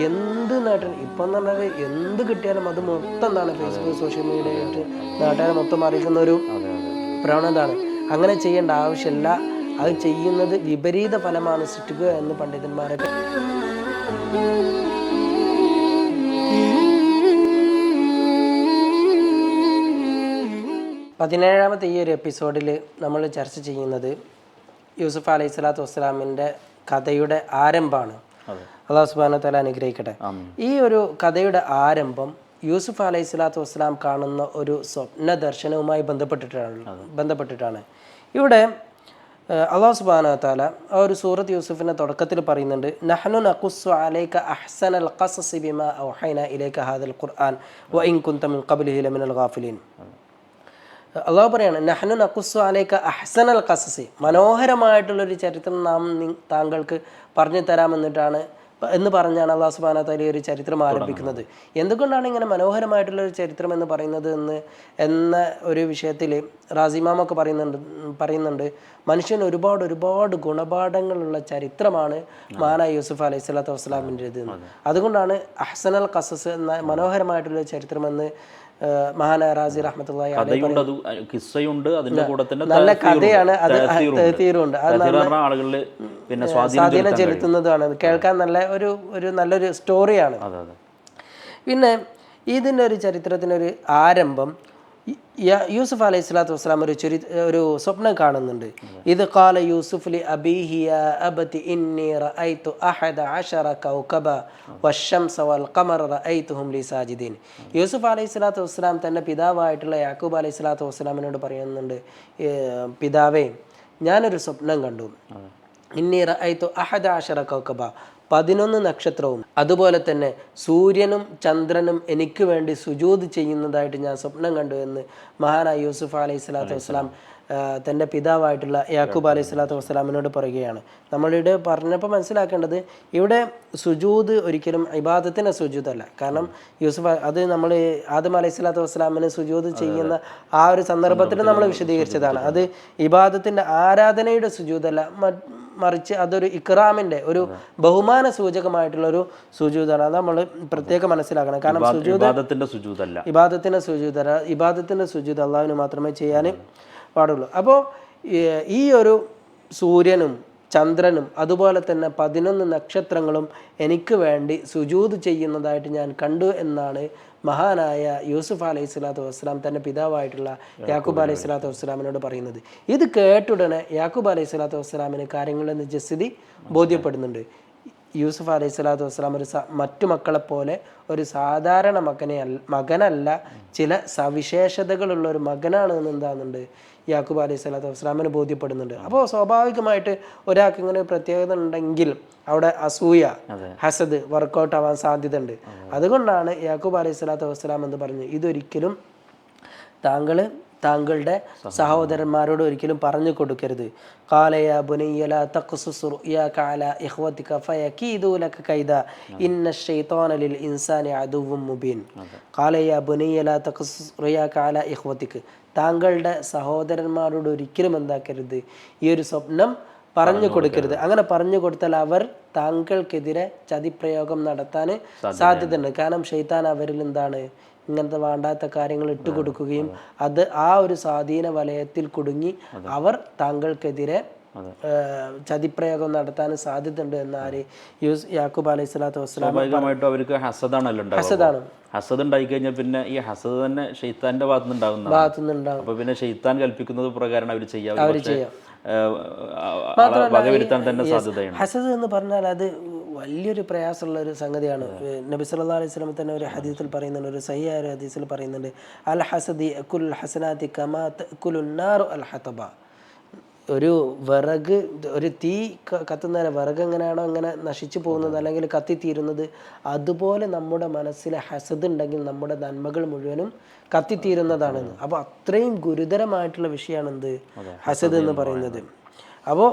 എന്ത് നാട്ടിൽ ഇപ്പം എന്ന് പറഞ്ഞാൽ എന്ത് കിട്ടിയാലും അത് മൊത്തം എന്താണ് ഫേസ്ബുക്ക് സോഷ്യൽ മീഡിയ ആയിട്ട് നാട്ടുകാരെ മൊത്തം അറിയിക്കുന്ന ഒരു പ്രവണതയാണ്. അങ്ങനെ ചെയ്യേണ്ട ആവശ്യമില്ല. അത് ചെയ്യുന്നത് വിപരീത ഫലമാണ് സൃഷ്ടിക്കുക എന്ന് പണ്ഡിതന്മാരൊക്കെ. 17ാമത്തെ ഈ ഒരു എപ്പിസോഡിൽ നമ്മൾ ചർച്ച ചെയ്യുന്നത് യൂസുഫ് അലൈഹി സ്വലാത്തു വസ്സലാമിൻ്റെ കഥയുടെ ആരംഭമാണ്. അല്ലാഹു സുബ്ഹാനഹു വ തആല അനുഗ്രഹിക്കട്ടെ. ഈ ഒരു കഥയുടെ ആരംഭം യൂസുഫ് അലൈഹി സ്വലാത്തു വസ്സലാം കാണുന്ന ഒരു സ്വപ്ന ദർശനവുമായി ബന്ധപ്പെട്ടിട്ടാണ്. ഇവിടെ അല്ലാഹു സുബ്ഹാനഹു വ തആല ആ ഒരു സൂറത്ത് യൂസുഫിൻ്റെ തുടക്കത്തിൽ പറയുന്നുണ്ട്, നഹ്നു നഖുസ്സു അലൈക അഹ്സനൽ ഖസസി ബിമാ ഔഹൈനാ ഇലൈക ഹാദൽ ഖുർആൻ വ ഇൻ കുൻത മിൻ ഖബ്ലിഹി ലമിനൽ ഗാഫിലീൻ. അള്ളാഹു പറയാണ്, നഹ്നു നഖുസ്സു അലൈക അഹ്സനൽ ഖസസി, മനോഹരമായിട്ടുള്ളൊരു ചരിത്രം നാം താങ്കൾക്ക് പറഞ്ഞു തരാമെന്നിട്ടാണ് എന്ന് പറഞ്ഞാണ് അല്ലാഹു സുബ്ഹാനഹു വ തആല ഒരു ചരിത്രം ആരംഭിക്കുന്നത്. എന്തുകൊണ്ടാണ് ഇങ്ങനെ മനോഹരമായിട്ടുള്ളൊരു ചരിത്രം എന്ന് പറയുന്നത് എന്ന ഒരു വിഷയത്തിൽ റാസിമാമൊക്കെ പറയുന്നുണ്ട് മനുഷ്യന് ഒരുപാട് ഗുണപാഠങ്ങളുള്ള ചരിത്രമാണ് മഹാനായ യൂസുഫ് അലൈഹി സ്വലാത്തു വസ്സലാമിൻ്റെത്. അതുകൊണ്ടാണ് അഹ്സനൽ ഖസസ് എന്ന മനോഹരമായിട്ടുള്ള ചരിത്രമെന്ന് മഹാനായ റാസി റഹ്മത്തുള്ളാഹി അലൈഹി നല്ല കഥയാണ്, അത് തീരുണ്ട്, അത് സ്വാധീനം ചെലുത്തുന്നതാണ്, കേൾക്കാൻ നല്ല ഒരു നല്ലൊരു സ്റ്റോറിയാണ്. പിന്നെ ഇതിൻ്റെ ഒരു ചരിത്രത്തിനൊരു ആരംഭം യൂസുഫ് അലൈഹി സ്വലാത്തു വസ്സലാം ഒരു സ്വപ്നം കാണുന്നുണ്ട്. ഇത് ഖാല യൂസുഫ് ലി അബീഹി യാ അബതി ഇന്നി റഅയ്തു അഹദ അശറ കൗകബ വശംസ വൽ ഖമറ റഅയ്തുഹും ലി സാജിദീൻ. യൂസുഫ് അലൈഹി സ്വലാത്തു വസ്സലാം തൻ്റെ പിതാവായിട്ടുള്ള യാക്കൂബ് അലൈഹി സ്വലാത്തു വസ്സലാമിനോട് പറയുന്നുണ്ട്, പിതാവേ, ഞാനൊരു സ്വപ്നം കണ്ടു. ഇന്നി റഅയ്തു അഹദ അശറ കൗകബ, 11 നക്ഷത്രവും അതുപോലെ തന്നെ സൂര്യനും ചന്ദ്രനും എനിക്ക് വേണ്ടി സുജൂദ് ചെയ്യുന്നതായിട്ട് ഞാൻ സ്വപ്നം കണ്ടു എന്ന് മഹാനായ യൂസുഫ് അലൈഹി സ്വലാത്തു വസ്സലാം തൻ്റെ പിതാവായിട്ടുള്ള യാക്കൂബ് അലൈഹി സ്വലാത്തു വസ്സലാമിനോട് പറയുകയാണ്. നമ്മളിവിടെ പറഞ്ഞപ്പോൾ മനസ്സിലാക്കേണ്ടത് ഇവിടെ സുജൂദ് ഒരിക്കലും ഇബാദത്തിൻ്റെ സുജൂദല്ല. കാരണം യൂസുഫ് അത് നമ്മൾ ആദം അലൈഹി സ്വലാത്തു വസ്സലാമിന് സുജൂദ് ചെയ്യുന്ന ആ ഒരു സന്ദർഭത്തിൽ നമ്മൾ വിശദീകരിച്ചതാണ്. അത് ഇബാദത്തിൻ്റെ ആരാധനയുടെ സുജൂദല്ല, മറിച്ച് അതൊരു ഇക്റാമിൻ്റെ ഒരു ബഹുമാന സൂചകമായിട്ടുള്ള ഒരു സുജൂദാണ്. അത് നമ്മൾ പ്രത്യേകം മനസ്സിലാക്കണം. കാരണം ഇബാദത്തിൻ്റെ സുജൂദ് അള്ളാഹുവിന് മാത്രമേ ചെയ്യാൻ പാടുള്ളൂ. അപ്പോൾ ഈ ഒരു സൂര്യനും ചന്ദ്രനും അതുപോലെ തന്നെ 11 നക്ഷത്രങ്ങളും എനിക്ക് വേണ്ടി സുജൂദ് ചെയ്യുന്നതായിട്ട് ഞാൻ കണ്ടു എന്നാണ് മഹാനായ യൂസുഫ് അലൈഹി സ്വലാത്തു വസ്സലാം തൻ്റെ പിതാവായിട്ടുള്ള യാക്കൂബ് അലൈഹി സ്വലാത്തു വസ്സലാമിനോട് പറയുന്നത്. ഇത് കേട്ടുടനെ യാക്കൂബ് അലൈഹി സ്വലാത്തു വസ്സലാമിന് കാര്യങ്ങളുടെ നിജസ്ഥിതി ബോധ്യപ്പെടുന്നുണ്ട്. യൂസുഫ് അലൈഹി സ്വലാത്തു വസ്സലാം മറ്റു മക്കളെപ്പോലെ ഒരു സാധാരണ മകനല്ല, ചില സവിശേഷതകളുള്ള ഒരു മകനാണ് എന്ന് എന്താകുന്നുണ്ട് യാക്കൂബ് അലൈഹി സ്വലാത്തു വസ്സലാമിന് ബോധ്യപ്പെടുന്നുണ്ട്. അപ്പോൾ സ്വാഭാവികമായിട്ട് ഒരാൾക്ക് ഇങ്ങനെ പ്രത്യേകത ഉണ്ടെങ്കിൽ അവിടെ അസൂയ, ഹസദ് വർക്കൗട്ട് ആവാൻ സാധ്യതയുണ്ട്. അതുകൊണ്ടാണ് യാക്കൂബ് അലൈഹി സ്വലാത്തു വസ്സലാം എന്ന് പറഞ്ഞു, ഇതൊരിക്കലും താങ്കളുടെ സഹോദരന്മാരോട് ഒരിക്കലും പറഞ്ഞു കൊടുക്കരുത്. ഖാല യാ ബുനയ്യ ലാ തഖ്സുസ് റുയാക അലാ ഇഖ്വതിക ഫയകീദു ലക കൈദ ഇന്നശ് ശൈത്വാന ലിൽ ഇൻസാനി അദുവ്വുൻ മുബീൻ. ഖാല യാ ബുനയ്യ ലാ തഖ്സുസ് റുയാക അലാ ഇഖ്വതിക, താങ്കളുടെ സഹോദരന്മാരോട് ഒരിക്കലും എന്താക്കരുത്, ഈ ഒരു സ്വപ്നം പറഞ്ഞു കൊടുക്കരുത്. അങ്ങനെ പറഞ്ഞു കൊടുത്താൽ അവർ താങ്കൾക്കെതിരെ ചതിപ്രയോഗം നടത്താൻ സാധ്യതയുണ്ട്. കാരണം ശൈത്താൻ അവരിൽ എന്താണ് ഇങ്ങനത്തെ വേണ്ടാത്ത കാര്യങ്ങൾ ഇട്ടുകൊടുക്കുകയും അത് ആ ഒരു സ്വാധീന വലയത്തിൽ കുടുങ്ങി അവർ താങ്കൾക്കെതിരെ ചതിപ്രയോഗം നടത്താൻ സാധ്യതയുണ്ട് എന്നാണ് യാക്കൂബ് അലൈഹി സ്വലാത്തു വസ്സലാം. സ്വാഭാവികമായിട്ടും അവർക്ക് ഹസദാണ്. ഹസദ് ഉണ്ടായി കഴിഞ്ഞാൽ പിന്നെ ഈ ഹസദ് തന്നെ ഷെയ്ത്താന്റെ ഭാഗത്തുനിന്നുണ്ടാകും. അപ്പൊ പിന്നെ ഷെയ്ത്താൻ കൽപ്പിക്കുന്നത് പ്രകാരം അവർ ചെയ്യാം. ഹസദ് എന്ന് പറഞ്ഞാൽ അത് വലിയൊരു പ്രയാസമുള്ള ഒരു സംഗതിയാണ്. നബി സല്ലല്ലാഹു അലൈഹി വസല്ലം തന്നെ ഒരു ഹദീസിൽ പറയുന്നുണ്ട്, ഒരു സഹിയായ ഒരു ഹദീസിൽ പറയുന്നുണ്ട്, അൽ ഹസദി യഅകുൽ ഹസനാതി കമാ തഅകുലുൻ നാറു അൽ ഹതബ. ഒരു തീ കത്തുന്ന വിറക് എങ്ങനെയാണോ അങ്ങനെ നശിച്ചു പോകുന്നത് അല്ലെങ്കിൽ കത്തിത്തീരുന്നത്, അതുപോലെ നമ്മുടെ മനസ്സിലെ ഹസദ് ഉണ്ടെങ്കിൽ നമ്മുടെ നന്മകൾ മുഴുവനും കത്തിത്തീരുന്നതാണെന്ന്. അപ്പോൾ അത്രയും ഗുരുതരമായിട്ടുള്ള വിഷയമാണ് എന്ത് ഹസദ് എന്ന് പറയുന്നത്. അപ്പോൾ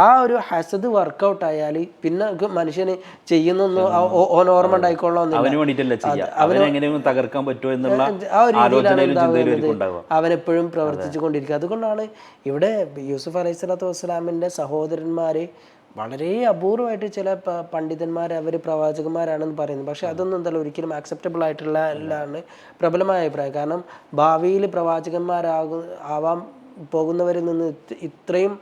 ആ ഒരു ഹസദ് വർക്കൗട്ട് ആയാൽ പിന്നെ മനുഷ്യന് ചെയ്യുന്നൊന്നും ഓർമ്മ ഉണ്ടായിക്കൊള്ളാം, അവനെപ്പോഴും പ്രവർത്തിച്ചു കൊണ്ടിരിക്കുക. അതുകൊണ്ടാണ് ഇവിടെ യൂസുഫ് അലൈഹി സ്വലാത്തു വസ്സലാമിൻ്റെ സഹോദരന്മാർ വളരെ അപൂർവമായിട്ട് ചില പണ്ഡിതന്മാർ അവർ പ്രവാചകന്മാരാണെന്ന് പറയുന്നത്. പക്ഷെ അതൊന്നും എന്തായാലും ഒരിക്കലും ആക്സെപ്റ്റബിൾ ആയിട്ടുള്ള എല്ലാണ് പ്രബലമായ അഭിപ്രായം. കാരണം ഭാവിയിൽ ആവാൻ പോകുന്നവരിൽ നിന്ന് ഇത്രയും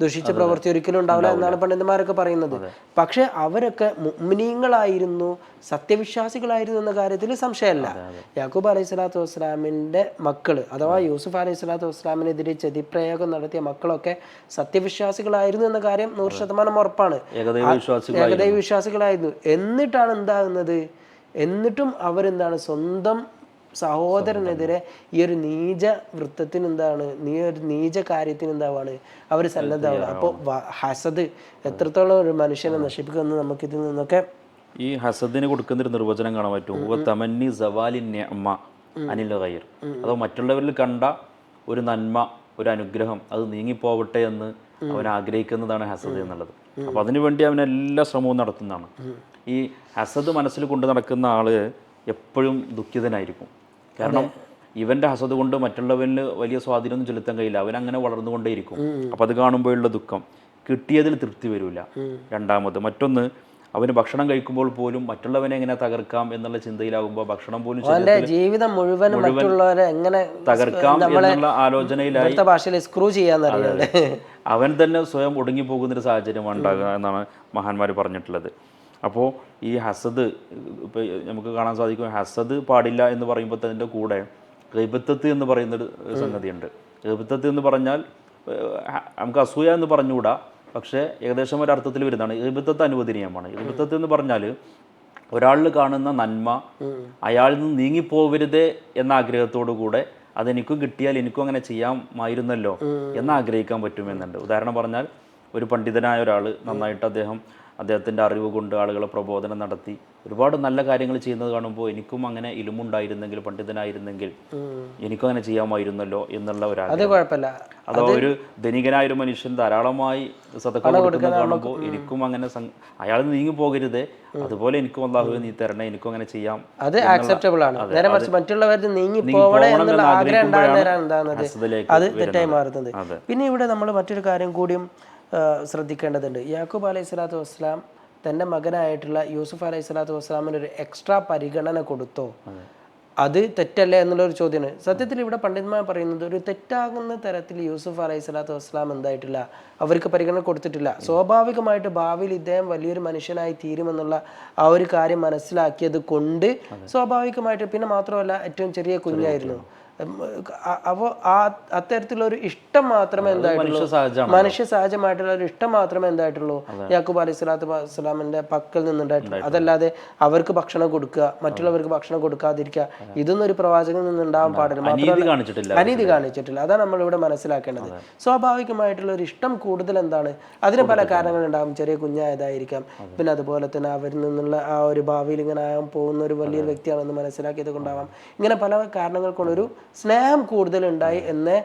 ദുഷിച്ച പ്രവൃത്തി ഒരിക്കലും ഉണ്ടാവില്ല എന്നാണ് പണ്ഡിതന്മാരൊക്കെ പറയുന്നത്. പക്ഷെ അവരൊക്കെ മുഅ്മിനീങ്ങളായിരുന്നു, സത്യവിശ്വാസികളായിരുന്നു എന്ന കാര്യത്തിൽ സംശയമല്ല. യാക്കൂബ് അലൈഹി സ്വലാത്തു വസ്സലാമിൻ്റെ മക്കള് അഥവാ യൂസുഫ് അലൈഹി സ്വലാത്തു വസ്സലാമിനെതിരെ ചതിപ്രയോഗം നടത്തിയ മക്കളൊക്കെ സത്യവിശ്വാസികളായിരുന്നു എന്ന കാര്യം 100% ഉറപ്പാണ്. ഏകദൈവ വിശ്വാസികളായിരുന്നു. എന്നിട്ടാണ് എന്താകുന്നത്, എന്നിട്ടും അവരെന്താണ് സ്വന്തം സഹോദരനെതിരെ ഈ ഒരു നീച വൃത്തത്തിന് ഈ ഒരു നീച കാര്യത്തിന് എന്താവാണ് അവർ സന്നദ്ധമാണ്. അപ്പോൾ ഹസദ് എത്രത്തോളം ഒരു മനുഷ്യനെ നശിപ്പിക്കുമെന്ന് നമുക്കിതിൽ നിന്നൊക്കെ ഈ ഹസദിന് കൊടുക്കുന്നൊരു നിർവചനം കാണാൻ പറ്റും. തമന്നി സവാലി നിഅമ അനിൽ ഗൈർ. അതോ മറ്റുള്ളവരിൽ കണ്ട ഒരു നന്മ, ഒരു അനുഗ്രഹം അത് നീങ്ങിപ്പോവട്ടെ എന്ന് അവൻ ആഗ്രഹിക്കുന്നതാണ് ഹസദ് എന്നുള്ളത്. അപ്പോൾ അതിനുവേണ്ടി അവൻ എല്ലാ ശ്രമവും നടത്തുന്നതാണ്. ഈ ഹസദ് മനസ്സിൽ കൊണ്ട് നടക്കുന്ന ആള് എപ്പോഴും ദുഃഖിതനായിരിക്കും. കാരണം ഇവന്റെ ഹസദ് കൊണ്ട് മറ്റുള്ളവന് വലിയ സ്വാധീനമൊന്നും ചെലുത്താൻ കഴിയില്ല. അവൻ അങ്ങനെ വളർന്നുകൊണ്ടേയിരിക്കും. അപ്പം അത് കാണുമ്പോഴുള്ള ദുഃഖം, കിട്ടിയതിൽ തൃപ്തി വരില്ല. രണ്ടാമത് മറ്റൊന്ന്, അവന് ഭക്ഷണം കഴിക്കുമ്പോൾ പോലും മറ്റുള്ളവനെ എങ്ങനെ തകർക്കാം എന്നുള്ള ചിന്തയിലാകുമ്പോൾ ഭക്ഷണം പോലും ജീവിതം മുഴുവൻ മറ്റുള്ളവരെ എങ്ങനെ തകർക്കാം എന്നുള്ള ആലോചനയിലായി സ്ക്രൂ ചെയ്യാൻ അവൻ തന്നെ സ്വയം ഒടുങ്ങിപ്പോകുന്നൊരു സാഹചര്യം ഉണ്ടാകുക എന്നാണ് മഹാന്മാർ പറഞ്ഞിട്ടുള്ളത്. അപ്പോൾ ഈ ഹസദ് ഇപ്പോൾ നമുക്ക് കാണാൻ സാധിക്കും. ഹസദ് പാടില്ല എന്ന് പറയുമ്പോൾ അതിൻ്റെ കൂടെ ഗൈബത്തത്ത് എന്ന് പറയുന്നൊരു സംഗതിയുണ്ട്. ഗൈബത്തത്ത് എന്ന് പറഞ്ഞാൽ നമുക്ക് അസൂയ എന്ന് പറഞ്ഞുകൂടാ, പക്ഷേ ഏകദേശം ഒരർത്ഥത്തിൽ വരുന്നതാണ്. ഗൈബത്തത്ത് അനുവദനീയമാണ്. ഗൈബത്തത്ത് എന്ന് പറഞ്ഞാൽ ഒരാളിൽ കാണുന്ന നന്മ അയാളിൽ നിന്ന് നീങ്ങിപ്പോവരുതേ എന്ന ആഗ്രഹത്തോടു കൂടെ അതെനിക്കും കിട്ടിയാൽ എനിക്കും അങ്ങനെ ചെയ്യാമായിരുന്നല്ലോ എന്ന് ആഗ്രഹിക്കാൻ പറ്റുമെന്നുണ്ട്. ഉദാഹരണം പറഞ്ഞാൽ, ഒരു പണ്ഡിതനായ ഒരാൾ നന്നായിട്ട് അദ്ദേഹത്തിൻ്റെ അറിവ് കൊണ്ട് ആളുകളെ പ്രബോധനം നടത്തി ഒരുപാട് നല്ല കാര്യങ്ങൾ ചെയ്യുന്നത് കാണുമ്പോൾ എനിക്കും അങ്ങനെ ഇലുമുണ്ടായിരുന്നെങ്കിൽ, പണ്ഡിതനായിരുന്നെങ്കിൽ എനിക്കും അങ്ങനെ ചെയ്യാമായിരുന്നല്ലോ എന്നുള്ള ഒരു ആഗ്രഹം. അതോ ഒരു ധനികനായ ഒരു മനുഷ്യൻ ധാരാളമായി സദഖ കൊടുക്കുന്നത് കാണുമ്പോൾ എനിക്കും അങ്ങനെ അയാൾ നീങ്ങി പോകരുതേ, അതുപോലെ എനിക്കും അല്ലാഹുവേ നീ തരണേ, എനിക്കും അങ്ങനെ ചെയ്യാം. അത് ആക്സെപ്റ്റബിൾ ആണ്. അത് തെറ്റായി മാറുന്നത്. പിന്നെ ഇവിടെ നമ്മൾ മറ്റൊരു കാര്യം കൂടിയും ശ്രദ്ധിക്കേണ്ടതുണ്ട്. യാക്കൂബ് അലൈഹി സ്വലാത്തു വസ്സലാം തൻ്റെ മകനായിട്ടുള്ള യൂസുഫ് അലൈഹി സ്വലാത്തു വസ്സലാമിന് ഒരു എക്സ്ട്രാ പരിഗണന കൊടുത്തോ? അത് തെറ്റല്ലേ എന്നുള്ളൊരു ചോദ്യമാണ്. സത്യത്തിൽ ഇവിടെ പണ്ഡിതന്മാർ പറയുന്നത് ഒരു തെറ്റാകുന്ന തരത്തിൽ യൂസുഫ് അലൈഹി സ്വലാത്തു വസ്സലാം എന്തായിട്ടില്ല, അവർക്ക് പരിഗണന കൊടുത്തിട്ടില്ല. സ്വാഭാവികമായിട്ട് ഭാവിയിൽ ഇദ്ദേഹം വലിയൊരു മനുഷ്യനായി തീരുമെന്നുള്ള ആ ഒരു കാര്യം മനസ്സിലാക്കിയത് കൊണ്ട് സ്വാഭാവികമായിട്ട്, പിന്നെ മാത്രമല്ല ഏറ്റവും ചെറിയ കുഞ്ഞായിരുന്നു. അപ്പോൾ അത്തരത്തിലൊരു ഇഷ്ടം മാത്രമേ എന്തായിട്ടുള്ളൂ, മനുഷ്യ സഹജമായിട്ടുള്ള ഒരു ഇഷ്ടം മാത്രമേ എന്തായിട്ടുള്ളൂ യാക്കൂബ് അലൈഹി സ്വലാത്തു വസ്സലാമിന്റെ പക്കൽ നിന്നുണ്ടായിട്ടുള്ളൂ. അതല്ലാതെ അവർക്ക് ഭക്ഷണം കൊടുക്കുക, മറ്റുള്ളവർക്ക് ഭക്ഷണം കൊടുക്കാതിരിക്കുക, ഇതൊന്നും ഒരു പ്രവാചകനിൽ നിന്നുണ്ടാവാൻ പാടില്ല. മാത്രമല്ല അനീതി കാണിച്ചിട്ടില്ല. അതാണ് നമ്മളിവിടെ മനസ്സിലാക്കേണ്ടത്. സ്വാഭാവികമായിട്ടുള്ള ഒരു ഇഷ്ടം കൂടുതൽ എന്താണ്, അതിന് പല കാരണങ്ങളുണ്ടാകും. ചെറിയ കുഞ്ഞായതായിരിക്കാം, പിന്നെ അതുപോലെ തന്നെ അവരിൽ നിന്നുള്ള ആ ഒരു ഭാവിയിൽ ഇങ്ങനെ ആകാൻ പോകുന്ന ഒരു വലിയൊരു വ്യക്തിയാണെന്ന് മനസ്സിലാക്കിയത് കൊണ്ടാവാം. ഇങ്ങനെ പല കാരണങ്ങൾ കൊണ്ടൊരു സ്നേഹം കൂടുതൽ ഉണ്ടായി എന്ന്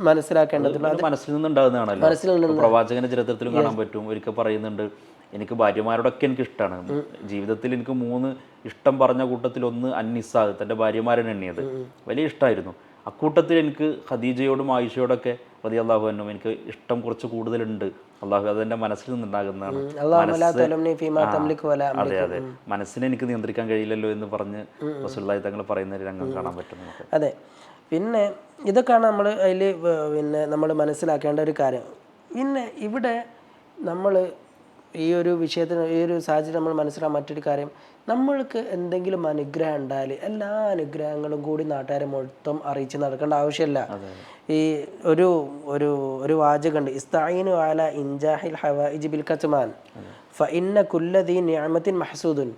മനസ്സിലാക്കേണ്ടതുണ്ട്. മനസ്സിൽ നിന്നുണ്ടാകുന്നതാണല്ലോ. പ്രവാചകന്റെ ചരിത്രത്തിലും കാണാൻ പറ്റും. ഒരിക്കൽ പറയുന്നുണ്ട്, എനിക്ക് ഭാര്യമാരോടൊക്കെ എനിക്ക് ഇഷ്ടമാണ്. ജീവിതത്തിൽ എനിക്ക് 3 ഇഷ്ടം പറഞ്ഞ കൂട്ടത്തിൽ ഒന്ന് അന്നിസാ, തൻ്റെ ഭാര്യമാരാണ് എണ്ണിയത്. വലിയ ഇഷ്ടമായിരുന്നു. അക്കൂട്ടത്തിൽ എനിക്ക് ഖദീജയോടും ആയിഷയോടൊക്കെ റളിയല്ലാഹു അൻഹും എനിക്ക് ഇഷ്ടം കുറച്ച് കൂടുതലുണ്ട്. അള്ളാഹു അതെൻ്റെ മനസ്സിൽ നിന്നുണ്ടാകുന്നതാണ്. അതെ അതെ, മനസ്സിനെ എനിക്ക് നിയന്ത്രിക്കാൻ കഴിയില്ലല്ലോ എന്ന് പറഞ്ഞ് റസൂലുള്ളാഹി തങ്ങൾ പറയുന്ന ഒരു രംഗം കാണാൻ പറ്റും നമുക്ക്. അതെ, പിന്നെ ഇതൊക്കെയാണ് നമ്മൾ അതിൽ പിന്നെ നമ്മൾ മനസ്സിലാക്കേണ്ട ഒരു കാര്യം. പിന്നെ ഇവിടെ നമ്മൾ ഈ ഒരു വിഷയത്തിന്, ഈ ഒരു സാഹചര്യം നമ്മൾ മനസ്സിലാക്കാൻ മറ്റൊരു കാര്യം, നമ്മൾക്ക് എന്തെങ്കിലും അനുഗ്രഹം ഉണ്ടായാൽ എല്ലാ അനുഗ്രഹങ്ങളും കൂടി നാട്ടുകാരെ മൊത്തം അറിയിച്ച് നടക്കേണ്ട ആവശ്യമില്ല. ഈ ഒരു ഒരു ഒരു വാചകമുണ്ട്, ഇസ്തഈനു അലാ ഇൻജാഹിൽ ഹവായിജി ബിൽ കത്മാൻ ഫഇന്ന കുല്ല ദീ നിഅമത്തിൻ മഹ്സൂദുൻ.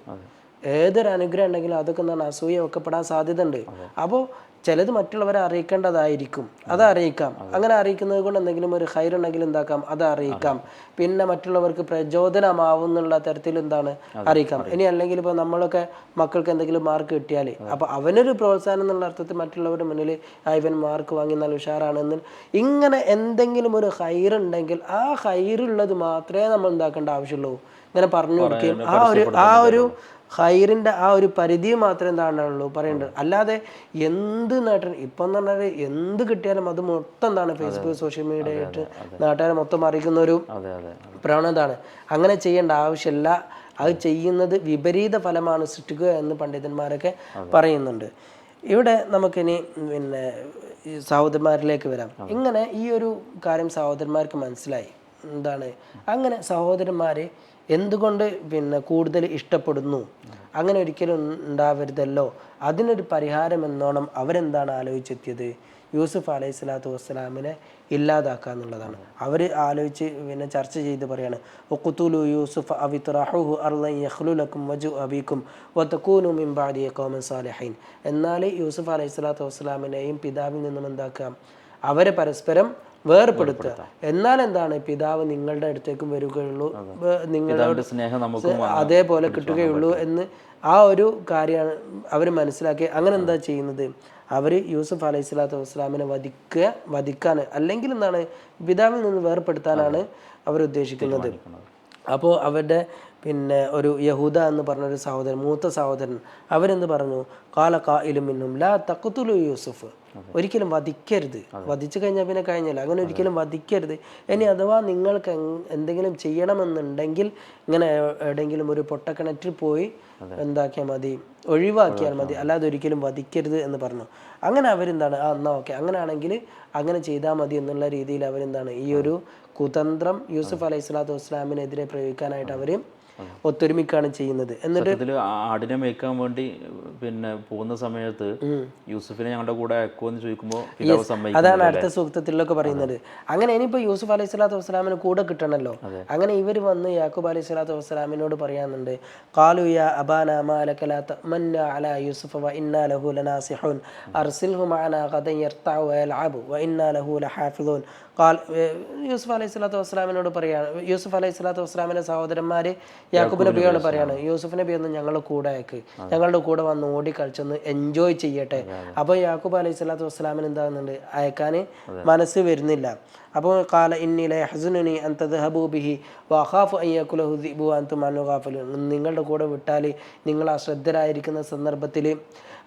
ഏതൊരു അനുഗ്രഹം ഉണ്ടെങ്കിലും അതൊക്കെ എന്താണ്, അസൂയ വെക്കപ്പെടാൻ സാധ്യത ഉണ്ട്. അപ്പോൾ ചിലത് മറ്റുള്ളവരെ അറിയിക്കേണ്ടതായിരിക്കും, അത് അറിയിക്കാം. അങ്ങനെ അറിയിക്കുന്നത് കൊണ്ട് എന്തെങ്കിലും ഒരു ഖൈറുണ്ടെങ്കിൽ എന്താക്കാം, അത് അറിയിക്കാം. പിന്നെ മറ്റുള്ളവർക്ക് പ്രചോദനമാവുന്നുള്ള തരത്തിൽ എന്താണ് അറിയിക്കാം. ഇനി അല്ലെങ്കിൽ ഇപ്പോൾ നമ്മളൊക്കെ മക്കൾക്ക് എന്തെങ്കിലും മാർക്ക് കിട്ടിയാൽ അപ്പോൾ അവനൊരു പ്രോത്സാഹനം എന്നുള്ള അർത്ഥത്തിൽ മറ്റുള്ളവരുടെ മുന്നിൽ ഇവൻ മാർക്ക് വാങ്ങി നല്ല ഉഷാറാണെന്ന് ഇങ്ങനെ എന്തെങ്കിലും ഒരു ഖൈറുണ്ടെങ്കിൽ ആ ഖൈറുള്ളത് മാത്രമേ നമ്മൾ എന്താക്കേണ്ട ആവശ്യമുള്ളൂ, ഇങ്ങനെ പറഞ്ഞു കൊടുക്കുകയും ആ ഒരു ഹൈറിൻ്റെ ആ ഒരു പരിധി മാത്രമേ എന്താണുള്ളൂ പറയേണ്ടത്. അല്ലാതെ എന്ത് നേട്ടം ഇപ്പം എന്ന് പറഞ്ഞാൽ എന്ത് കിട്ടിയാലും അത് മൊത്തം എന്താണ് ഫേസ്ബുക്ക് സോഷ്യൽ മീഡിയ ആയിട്ട് നാട്ടുകാരെ മൊത്തം അറിയിക്കുന്ന ഒരു പ്രവണതയാണ്. അങ്ങനെ ചെയ്യേണ്ട ആവശ്യമില്ല. അത് ചെയ്യുന്നത് വിപരീത ഫലമാണ് സൃഷ്ടിക്കുക എന്ന് പണ്ഡിതന്മാരൊക്കെ പറയുന്നുണ്ട്. ഇവിടെ നമുക്കിനി പിന്നെ സഹോദരന്മാരിലേക്ക് വരാം. ഇങ്ങനെ ഈ ഒരു കാര്യം സഹോദരന്മാർക്ക് മനസ്സിലായി. എന്താണ് അങ്ങനെ സഹോദരന്മാർ എന്തുകൊണ്ട് പിന്നെ കൂടുതൽ ഇഷ്ടപ്പെടുന്നു, അങ്ങനെ ഒരിക്കലും ഉണ്ടാവരുതല്ലോ. അതിനൊരു പരിഹാരം എന്നോണം അവരെന്താണ് ആലോചിച്ചെത്തിയത്? യൂസുഫ് അലൈഹി സ്വലാത്തു വസ്സലാമിനെ ഇല്ലാതാക്കുക എന്നുള്ളതാണ്. അവർ ആലോചിച്ച് പിന്നെ ചർച്ച ചെയ്ത് പറയാണ് ഉഖ്തുലു യൂസുഫ് അവ ഇത്റഹൂഹു അർളൻ യഖ്ലു ലക്കും വജു അബീക്കും വതകൂനു മിൻ ബഅദി ഖൗമൻ സാലിഹീൻ. എന്നാൽ യൂസുഫ് അലൈഹി സ്വലാത്തു വസ്സലാമിനെയും പിതാവിൽ നിന്നും എന്താക്കാം? അവരെ പരസ്പരം വേർപെടുത്തുക. എന്നാൽ എന്താണ് പിതാവ് നിങ്ങളുടെ അടുത്തേക്കും വരികയുള്ളൂ, നിങ്ങളുടെ സ്നേഹം അതേപോലെ കിട്ടുകയുള്ളൂ എന്ന് ആ ഒരു കാര്യമാണ് അവർ മനസ്സിലാക്കി. അങ്ങനെ എന്താ ചെയ്യുന്നത്? അവർ യൂസുഫ് അലൈഹി സ്വലാത്തു വസ്സലാമിനെ വധിക്കാൻ അല്ലെങ്കിൽ എന്താണ് പിതാവിൽ നിന്ന് വേർപെടുത്താനാണ് അവർ ഉദ്ദേശിക്കുന്നത്. അപ്പോൾ അവരുടെ പിന്നെ ഒരു യഹൂദ എന്ന് പറഞ്ഞൊരു സഹോദരൻ, മൂത്ത സഹോദരൻ, അവരെന്ത് പറഞ്ഞു? ഖാല ഖായിലും മിൻഹും ലാ തഖ്തുലു യൂസുഫ്, ഒരിക്കലും വധിക്കരുത്. വധിച്ചു കഴിഞ്ഞാൽ പിന്നെ കഴിഞ്ഞില്ല. അങ്ങനെ ഒരിക്കലും വധിക്കരുത്. ഇനി അഥവാ നിങ്ങൾക്ക് എന്തെങ്കിലും ചെയ്യണമെന്നുണ്ടെങ്കിൽ ഇങ്ങനെ എവിടെയെങ്കിലും ഒരു പൊട്ടക്കിണറ്റിൽ പോയി എന്താക്കിയാൽ മതി, ഒഴിവാക്കിയാൽ മതി, അല്ലാതെ ഒരിക്കലും വധിക്കരുത് എന്ന് പറഞ്ഞു. അങ്ങനെ അവരെന്താണ് എന്നാ ഓക്കെ, അങ്ങനെയാണെങ്കിൽ അങ്ങനെ ചെയ്താൽ മതി എന്നുള്ള രീതിയിൽ അവരെന്താണ് ഈ ഒരു കുതന്ത്രം യൂസുഫ് അലൈഹി സ്വലാത്തു വസ്സലാമിനെതിരെ പ്രയോഗിക്കാനായിട്ട് അവർ ഒത്തൊരുമിക്കാണ് ചെയ്യുന്നത്. എന്നിട്ട് ആടിനെ മേയ്ക്കാൻ വേണ്ടി പിന്നെ പോകുന്ന സമയത്ത് യൂസുഫിനെ ഞങ്ങളുടെ കൂടെ അയക്കുമെന്ന് ചോദിക്കുമ്പോൾ അതാണ് അടുത്ത സൂക്തത്തിലൊക്കെ പറയുന്നത്. അങ്ങനെ ഇനിയിപ്പോൾ യൂസുഫ് അലൈഹി സ്വലാത്തു വസ്സലാമിന് കൂടെ കിട്ടണമല്ലോ. അങ്ങനെ ഇവർ വന്ന് യാക്കൂബ് അലൈഹി സ്വലാത്തു വസ്സലാമിനോട് പറയാനുണ്ട്, ഖാലു യാ അബാനാ മാ ലക ലാ തഅമന്ന അലാ യൂസുഫ വ ഇന്നാ ലഹു ലനാസിഹൂൻ അർസിൽഹു മഅനാ ഗദൻ യർതഉ വയൽഅബു വ ഇന്നാ ലഹു ലഹാഫിളൂൻ. യൂസുഫ് അലൈഹി സ്വലാത്തു വസ്സലാമിനോട് പറയാണ്, യൂസുഫ് അലൈഹി സ്വലാത്തു വസ്സലാമിൻ്റെ സഹോദരന്മാർ യാക്കൂബ് നബിയോട് പറയാണ്, യൂസുഫ് നബി ഒന്ന് ഞങ്ങളുടെ കൂടെ അയക്ക്, ഞങ്ങളുടെ കൂടെ വന്ന് ഓടി കളിച്ചൊന്ന് എൻജോയ് ചെയ്യട്ടെ. അപ്പോൾ യാക്കൂബ് അലൈഹി സ്വലാത്തു വസ്സലാമിന് എന്താകുന്നുണ്ട്, അയക്കാൻ മനസ്സ് വരുന്നില്ല. അപ്പോൾ ഖാല ഇന്നി ലയഹ്സുനുനി അൻ തദ്ഹബൂ ബിഹി വഅഖാഫു അൻ യഅകുലഹു ദിബു അൻതും അൻഹു ഗാഫിലൂൻ. നിങ്ങളുടെ കൂടെ വിട്ടാൽ നിങ്ങൾ അശ്രദ്ധരായിരിക്കുന്ന സന്ദർഭത്തിൽ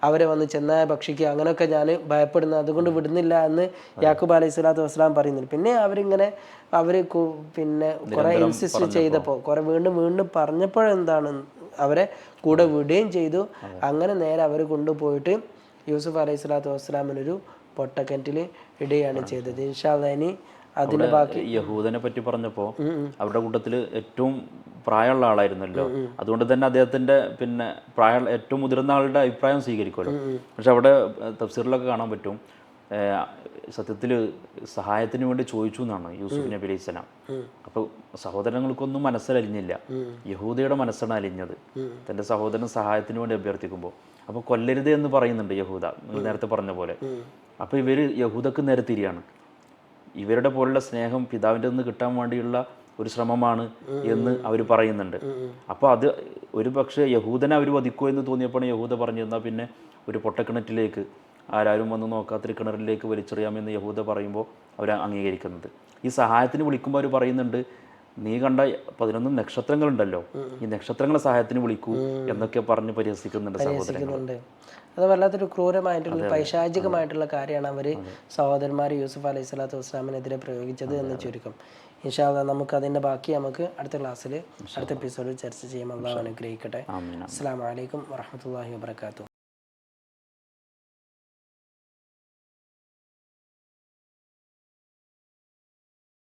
അവരെ വന്ന് ചെന്നായ ഭക്ഷിക്കുക, അങ്ങനെയൊക്കെ ഞാൻ ഭയപ്പെടുന്നു, അതുകൊണ്ട് വിടുന്നില്ല എന്ന് യാക്കൂബ് അലൈഹി സ്വലാത്തു വസ്സലാം പറയുന്നുണ്ട്. പിന്നെ അവരിങ്ങനെ പിന്നെ കുറെ ഇൻസിസ്റ്റ് ചെയ്തപ്പോൾ കുറെ വീണ്ടും പറഞ്ഞപ്പോഴെന്താണ് അവരെ കൂടെ വിടുകയും ചെയ്തു. അങ്ങനെ നേരെ അവർ കൊണ്ടുപോയിട്ട് യൂസുഫ് അലൈഹി സ്വലാത്തു വസ്സലാമിനൊരു പൊട്ടക്കിണറ്റിൽ ഇടുകയാണ് ചെയ്തത്. ഇൻഷാ അല്ലാഹ് ഇനി അതിന്റെ ബാക്കി. യഹൂദനെ പറ്റി പറഞ്ഞപ്പോൾ അവരുടെ കൂട്ടത്തിൽ ഏറ്റവും പ്രായമുള്ള ആളായിരുന്നല്ലോ, അതുകൊണ്ട് തന്നെ അദ്ദേഹത്തിന്റെ പിന്നെ ഏറ്റവും മുതിർന്ന ആളുടെ അഭിപ്രായം സ്വീകരിക്കുമല്ലോ. പക്ഷെ അവിടെ തഫ്സീറിലൊക്കെ കാണാൻ പറ്റും, സത്യത്തിൽ സഹായത്തിന് വേണ്ടി ചോദിച്ചു എന്നാണ് യൂസുഫ് നബി അലൈഹി സ്വലാം. അപ്പോൾ സഹോദരങ്ങൾക്കൊന്നും മനസ്സിലലിഞ്ഞില്ല, യഹൂദയുടെ മനസ്സാണ് അലിഞ്ഞത് തൻ്റെ സഹോദരൻ സഹായത്തിന് വേണ്ടി അഭ്യർത്ഥിക്കുമ്പോൾ. അപ്പോൾ കൊല്ലരുത് എന്ന് പറയുന്നുണ്ട് യഹൂദ, നിങ്ങൾ നേരത്തെ പറഞ്ഞ പോലെ. അപ്പോൾ ഇവർ യഹൂദക്ക് നേരെ തിരിയാണ്, ഇവരുടെ പോലുള്ള സ്നേഹം പിതാവിൻ്റെ നിന്ന് കിട്ടാൻ വേണ്ടിയുള്ള ഒരു ശ്രമമാണ് എന്ന് അവർ പറയുന്നുണ്ട്. അപ്പോൾ അത് ഒരു പക്ഷേ യഹൂദനെ അവർ വധിക്കുമോ എന്ന് തോന്നിയപ്പോൾ യഹൂദ പറഞ്ഞിരുന്നാൽ പിന്നെ ഒരു പൊട്ടക്കിണറ്റിലേക്ക് ആരാരും വന്ന് നോക്കാത്തൊരു കിണറിലേക്ക് വലിച്ചെറിയാമെന്ന് യഹൂദ പറയുമ്പോൾ അവർ അംഗീകരിക്കുന്നത്. ഈ സഹായത്തിന് വിളിക്കുമ്പോൾ അവർ പറയുന്നുണ്ട്, നീ കണ്ട 11 നക്ഷത്രങ്ങളുണ്ടല്ലോ, ഈ നക്ഷത്രങ്ങളെ സഹായത്തിന് വിളിക്കൂ എന്നൊക്കെ പറഞ്ഞ് പരിഹസിക്കുന്നുണ്ട് സഹോദരങ്ങൾ. അത് വല്ലാത്തൊരു ക്രൂരമായിട്ടുള്ള പൈശാചികമായിട്ടുള്ള കാര്യമാണ് അവർ സഹോദരന്മാർ യൂസുഫ് അലൈഹി സ്വലാത്തു വസ്സലാമിനെതിരെ പ്രയോഗിച്ചത് എന്ന് ചുരുക്കം. ഇൻഷാ അല്ലാഹ് നമുക്ക് അതിൻ്റെ ബാക്കി നമുക്ക് അടുത്ത ക്ലാസ്സിൽ അടുത്ത എപ്പിസോഡിൽ ചർച്ച ചെയ്യാം. അല്ലാഹു അനുഗ്രഹിക്കട്ടെ. അസ്സലാമു അലൈക്കും വറഹ്മത്തുള്ളാഹി വബറകാതുഹു.